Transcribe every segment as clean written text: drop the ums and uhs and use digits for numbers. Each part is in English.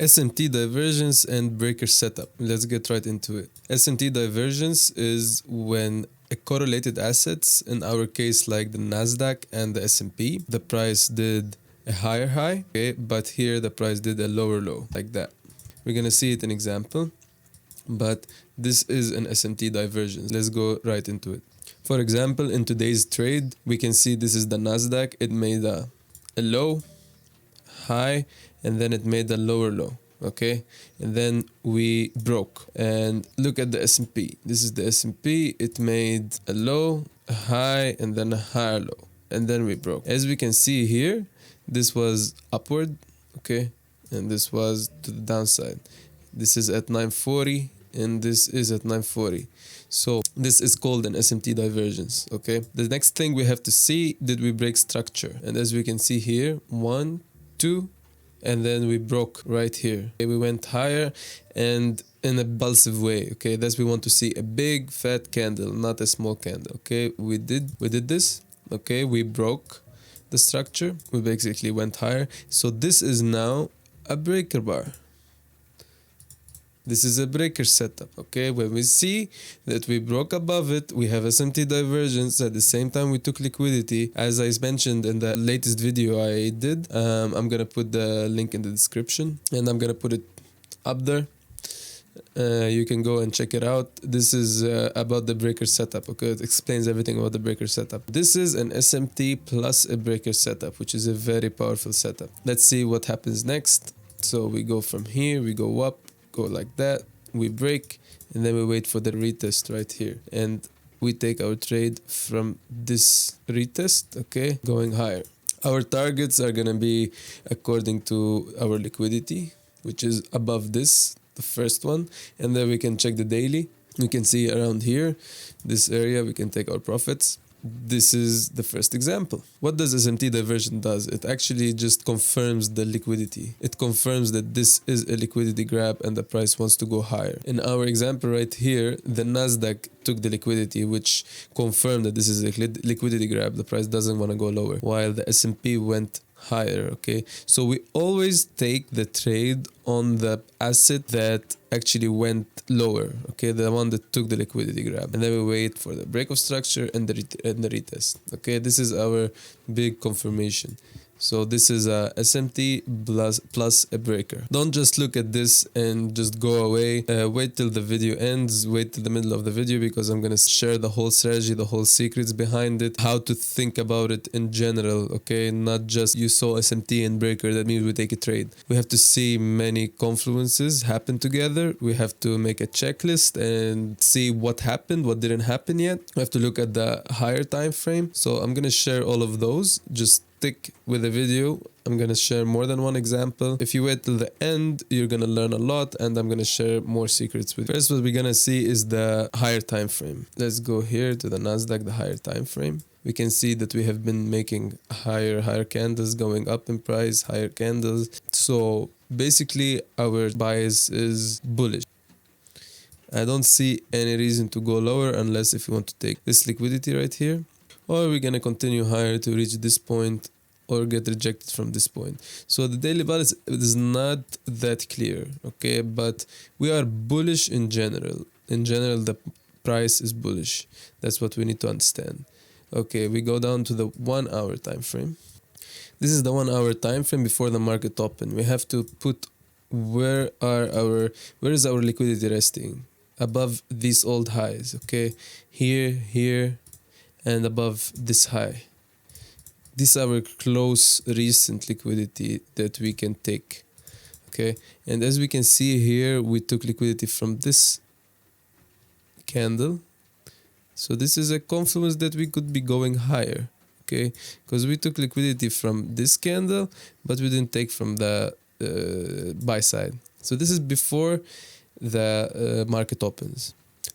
SMT divergence and breaker setup. Let's get right into it. SMT divergence is when a correlated assets, in our case like the Nasdaq and the S&P, the price did a higher high, okay, but here the price did a lower low, like that. We're gonna see it in example, but this is an SMT divergence. Let's go right into it. For example, in today's trade, we can see this is the Nasdaq. It made a low, high, and then it made a lower low, okay, and then we broke. And look at the S&P. This is the S&P. It made a low, a high, and then a higher low, and then we broke. As we can see here, this was upward, okay, and this was to the downside. This is at 940 and this is at 940. So this is called an SMT divergence, okay. The next thing we have to see, did we break structure? And as we can see here, 1, 2, and then we broke right here. Okay, we went higher and in a impulsive way, okay. That's we want to see a big fat candle, not a small candle, okay. We did this, okay. We broke the structure, we basically went higher. So this is now a breaker bar. This is a breaker setup, okay. When we see that we broke above it, we have SMT divergence. At the same time, we took liquidity. As I mentioned in the latest video I did, I'm gonna put the link in the description and I'm gonna put it up there. You can go and check it out. This is about the breaker setup, okay. It explains everything about the breaker setup. This is an SMT plus a breaker setup, which is a very powerful setup. Let's see what happens next. So we go from here, we go up, go like that, we break, and then we wait for the retest right here, and we take our trade from this retest, okay, going higher. Our targets are gonna be according to our liquidity, which is above this, the first one, and then we can check the daily. We can see around here, this area, we can take our profits. This is the first example. What does SMT diversion does? It actually just confirms the liquidity. It confirms that this is a liquidity grab and the price wants to go higher. In our example right here, the Nasdaq took the liquidity, which confirmed that this is a liquidity grab. The price doesn't want to go lower, while the S&P went higher, okay. So we always take the trade on the asset that actually went lower, okay, the one that took the liquidity grab, and then we wait for the break of structure and the retest, okay. This is our big confirmation. So this is a SMT plus a breaker. Don't just look at this and just go away. Wait till the video ends. Wait till the middle of the video, because I'm going to share the whole strategy, the whole secrets behind it, how to think about it in general, okay? Not just you saw SMT and breaker, that means we take a trade. We have to see many confluences happen together. We have to make a checklist and see what happened, what didn't happen yet. We have to look at the higher time frame. So I'm going to share all of those. Just stick with the video. I'm gonna share more than one example. If you wait till the end, you're gonna learn a lot, and I'm gonna share more secrets with you. First, what we're gonna see is the higher time frame. Let's go here to the Nasdaq, the higher time frame. We can see that we have been making higher candles, going up in price, higher candles. So basically our bias is bullish. I don't see any reason to go lower unless if you want to take this liquidity right here, or we're going to continue higher to reach this point or get rejected from this point. So the daily balance is not that clear, okay, but we are bullish in general. In general, the price is bullish. That's what we need to understand. Okay, we go down to the 1 hour time frame. This is the 1 hour time frame before the market open. We have to put where is our liquidity resting? Above these old highs, okay, here, and above this high. This is our close recent liquidity that we can take, okay. And as we can see here, we took liquidity from this candle. So this is a confluence that we could be going higher, okay, because we took liquidity from this candle, but we didn't take from the buy side. So this is before the market opens.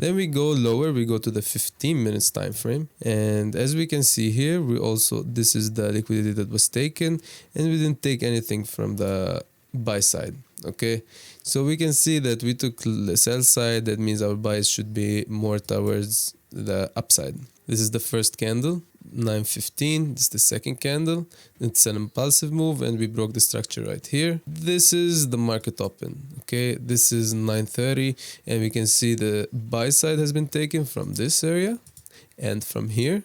Then we go lower, we go to the 15 minutes time frame, and as we can see here, this is the liquidity that was taken, and we didn't take anything from the buy side, okay. So we can see that we took the sell side. That means our bias should be more towards the upside. This is the first candle. 9:15. This is the second candle. It's an impulsive move and we broke the structure right here. This is the market open. Okay, this is 9:30 and we can see the buy side has been taken from this area and from here.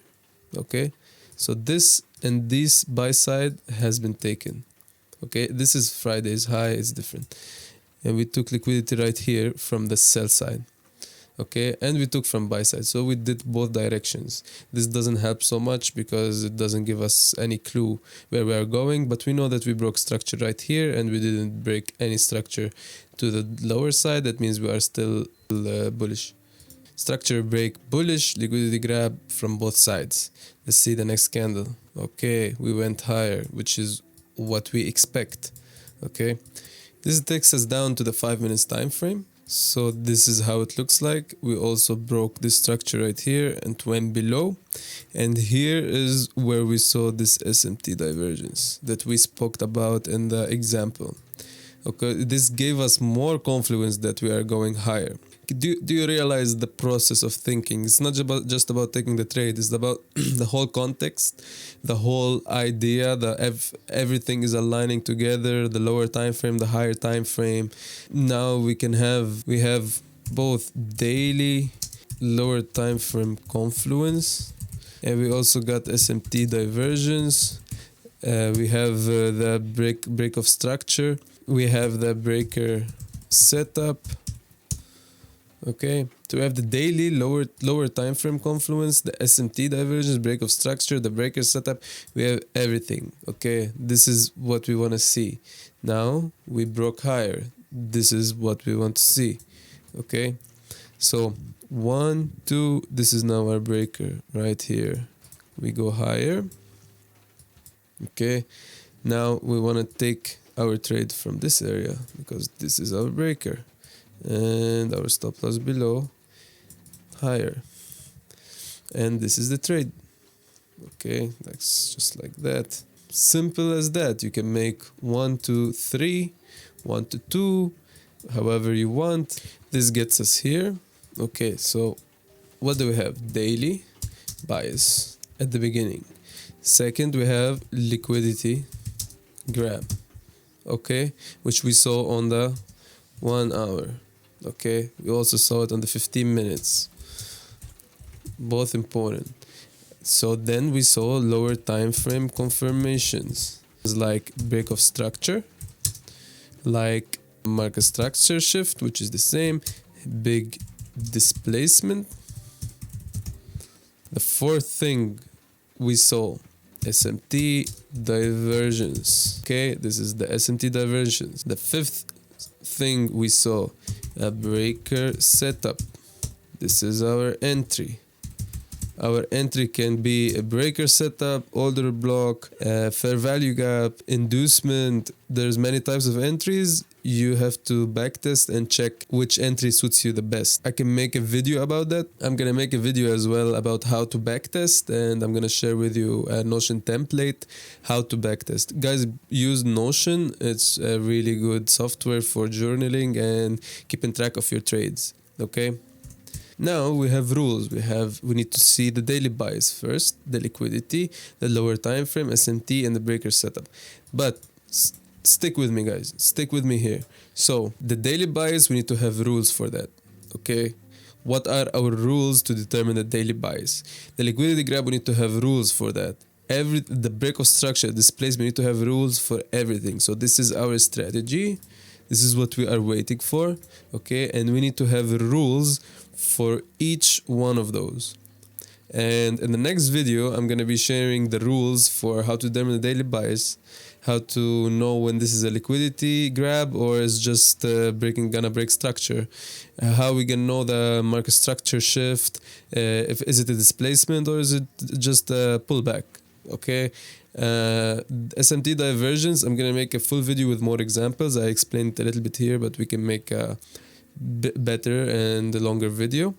Okay, so this and this buy side has been taken. Okay, this is Friday's high, it's different. And we took liquidity right here from the sell side. Okay, and we took from buy side, so we did both directions. This doesn't help so much because it doesn't give us any clue where we are going, but we know that we broke structure right here and we didn't break any structure to the lower side. That means we are still bullish. Structure break bullish, liquidity grab from both sides. Let's see the next candle. Okay, we went higher, which is what we expect. Okay, this takes us down to the 5 minutes time frame. So this is how it looks like. We also broke this structure right here and went below. And here is where we saw this SMT divergence that we spoke about in the example. Okay, this gave us more confidence that we are going higher. Do you realize the process of thinking? It's not just about taking the trade. It's about the whole context, the whole idea, everything is aligning together, the lower time frame, the higher time frame. Now we have both daily, lower time frame confluence, and we also got SMT divergence. We have the break of structure. We have the breaker setup. Okay, so we have the daily lower time frame confluence, the SMT divergence, break of structure, the breaker setup. We have everything. Okay, this is what we want to see. Now we broke higher. This is what we want to see. Okay, so 1, 2, this is now our breaker right here. We go higher. Okay, now we want to take our trade from this area because this is our breaker. And our stop loss below, higher, and this is the trade. Okay, that's just like that, simple as that. You can make 1 to 3, 1 to 2, however you want. This gets us here. Okay, so what do we have? Daily bias at the beginning. Second, we have liquidity grab, okay, which we saw on the 1 hour. Okay, we also saw it on the 15 minutes. Both important. So then we saw lower time frame confirmations. It's like break of structure, like market structure shift, which is the same, big displacement. The fourth thing we saw, SMT divergence. Okay, this is the SMT divergence. The fifth thing we saw, a breaker setup. This is our entry. Our entry can be a breaker setup, order block, fair value gap, inducement. There's many types of entries. You have to backtest and check which entry suits you the best. I can make a video about that. I'm gonna make a video as well about how to backtest, and I'm gonna share with you a Notion template, how to backtest. Guys, use Notion. It's a really good software for journaling and keeping track of your trades. Okay. Now we have rules. We need to see the daily bias first, the liquidity, the lower time frame, SMT, and the breaker setup. But stick with me, guys. Stick with me here. So the daily bias, we need to have rules for that. Okay. What are our rules to determine the daily bias? The liquidity grab, we need to have rules for that. The break of structure, displacement, we need to have rules for everything. So this is our strategy. This is what we are waiting for. Okay. And we need to have rules for each one of those. And in the next video, I'm going to be sharing the rules for how to determine the daily bias, how to know when this is a liquidity grab or is just gonna break structure, how we can know the market structure shift, is it a displacement or is it just a pullback. Okay. SMT divergence, I'm gonna make a full video with more examples. I explained a little bit here, but we can make a better and a longer video.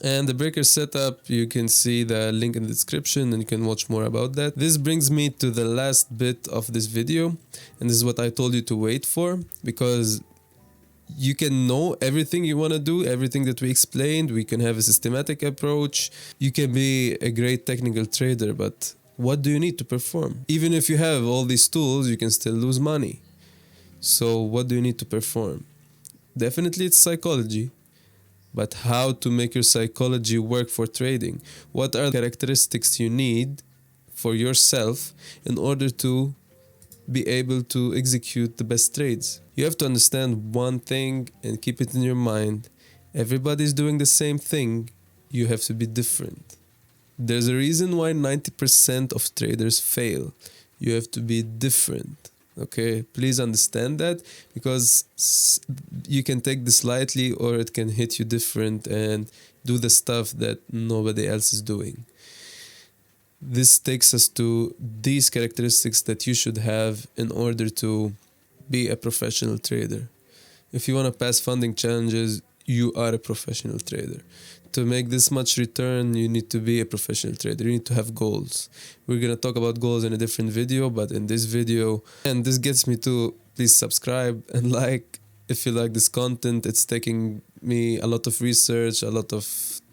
And the breaker setup, you can see the link in the description and you can watch more about that. This brings me to the last bit of this video, and this is what I told you to wait for, because You can know everything you want to do, everything that we explained. We can have a systematic approach. You can be a great technical trader, but what do you need to perform? Even if you have all these tools, you can still lose money. So what do you need to perform? Definitely it's psychology, but how to make your psychology work for trading? What are the characteristics you need for yourself in order to be able to execute the best trades? You have to understand one thing and keep it in your mind. Everybody's doing the same thing. You have to be different. There's a reason why 90% of traders fail. You have to be different. Okay, please understand that, because you can take this lightly or it can hit you different and do the stuff that nobody else is doing. This takes us to these characteristics that you should have in order to be a professional trader. If you want to pass funding challenges, you are a professional trader. To make this much return, you need to be a professional trader. You need to have goals. We're going to talk about goals in a different video, but in this video, and this gets me to, please subscribe and like if you like this content. It's taking me a lot of research, a lot of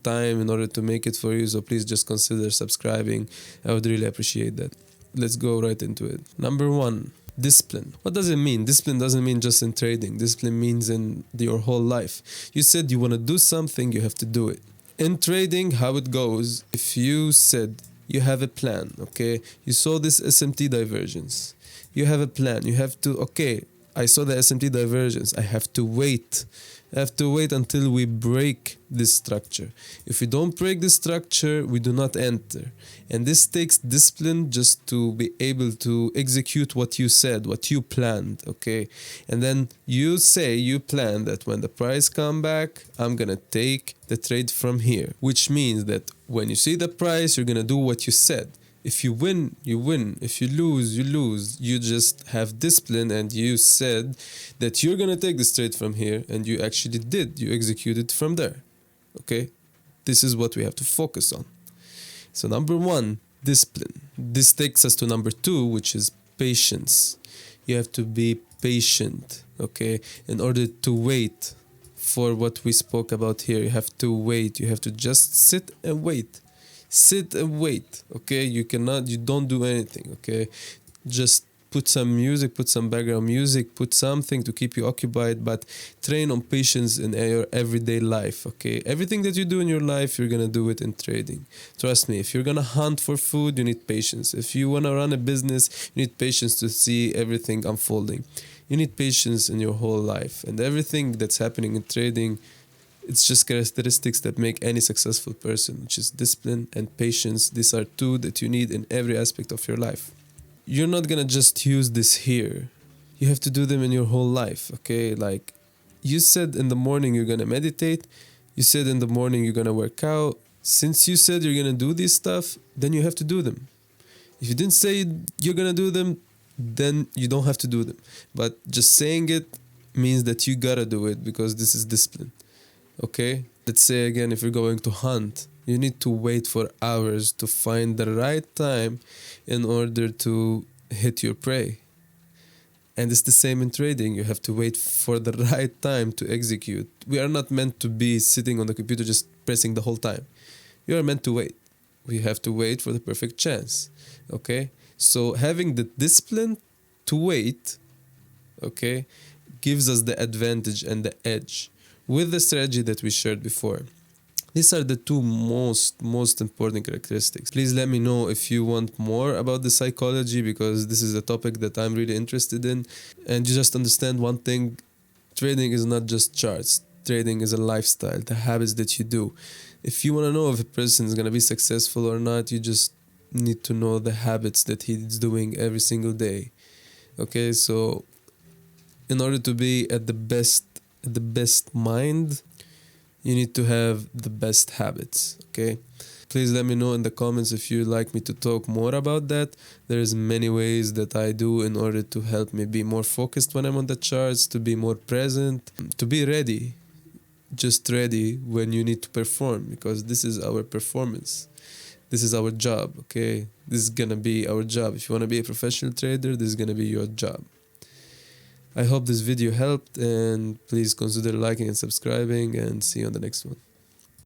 time in order to make it for you, so please just consider subscribing. I would really appreciate that. Let's go right into it. Number 1, discipline. What does it mean? Discipline doesn't mean just in trading. Discipline means in your whole life. You said you want to do something, you have to do it. In trading, how it goes, if you said you have a plan, okay, you saw this SMT divergence, you have a plan, you have to, okay, I saw the SMT divergence, I have to wait. I have to wait until we break this structure. If we don't break this structure, we do not enter. And this takes discipline just to be able to execute what you said, what you planned, okay? And then you say, you plan that when the price come back, I'm gonna take the trade from here. Which means that when you see the price, you're gonna do what you said. If you win, you win. If you lose, you lose. You just have discipline and you said that you're going to take this trade from here, and you actually did. You executed from there. Okay? This is what we have to focus on. So number 1, discipline. This takes us to number 2, which is patience. You have to be patient, okay? In order to wait for what we spoke about here, you have to wait. You have to just sit and wait. Sit and wait, okay? You don't do anything, okay? Just put some music, put some background music, put something to keep you occupied, but train on patience in your everyday life, okay? Everything that you do in your life, you're gonna do it in trading. Trust me, if you're gonna hunt for food, you need patience. If you wanna run a business, you need patience to see everything unfolding. You need patience in your whole life, and everything that's happening in trading, it's just characteristics that make any successful person, which is discipline and patience. These are 2 that you need in every aspect of your life. You're not gonna just use this here. You have to do them in your whole life, okay? Like, you said in the morning you're gonna meditate. You said in the morning you're gonna work out. Since you said you're gonna do this stuff, then you have to do them. If you didn't say you're gonna do them, then you don't have to do them. But just saying it means that you gotta do it, because this is discipline. Okay, let's say again, if you're going to hunt, you need to wait for hours to find the right time in order to hit your prey. And it's the same in trading. You have to wait for the right time to execute. We are not meant to be sitting on the computer just pressing the whole time. You are meant to wait. We have to wait for the perfect chance. Okay, so having the discipline to wait, okay, gives us the advantage and the edge with the strategy that we shared before. These are the 2 most important characteristics. Please let me know if you want more about the psychology, because this is a topic that I'm really interested in. And you just understand one thing, trading is not just charts. Trading is a lifestyle, the habits that you do. If you want to know if a person is going to be successful or not, you just need to know the habits that he's doing every single day. Okay, so in order to be at the best mind, you need to have the best habits, okay? Please let me know in the comments if you'd like me to talk more about that. There's many ways that I do in order to help me be more focused when I'm on the charts, to be more present, to be ready, just ready when you need to perform, because this is our performance. This is our job, okay? This is gonna be our job. If you wanna be a professional trader, this is gonna be your job. I hope this video helped, and please consider liking and subscribing, and see you on the next one.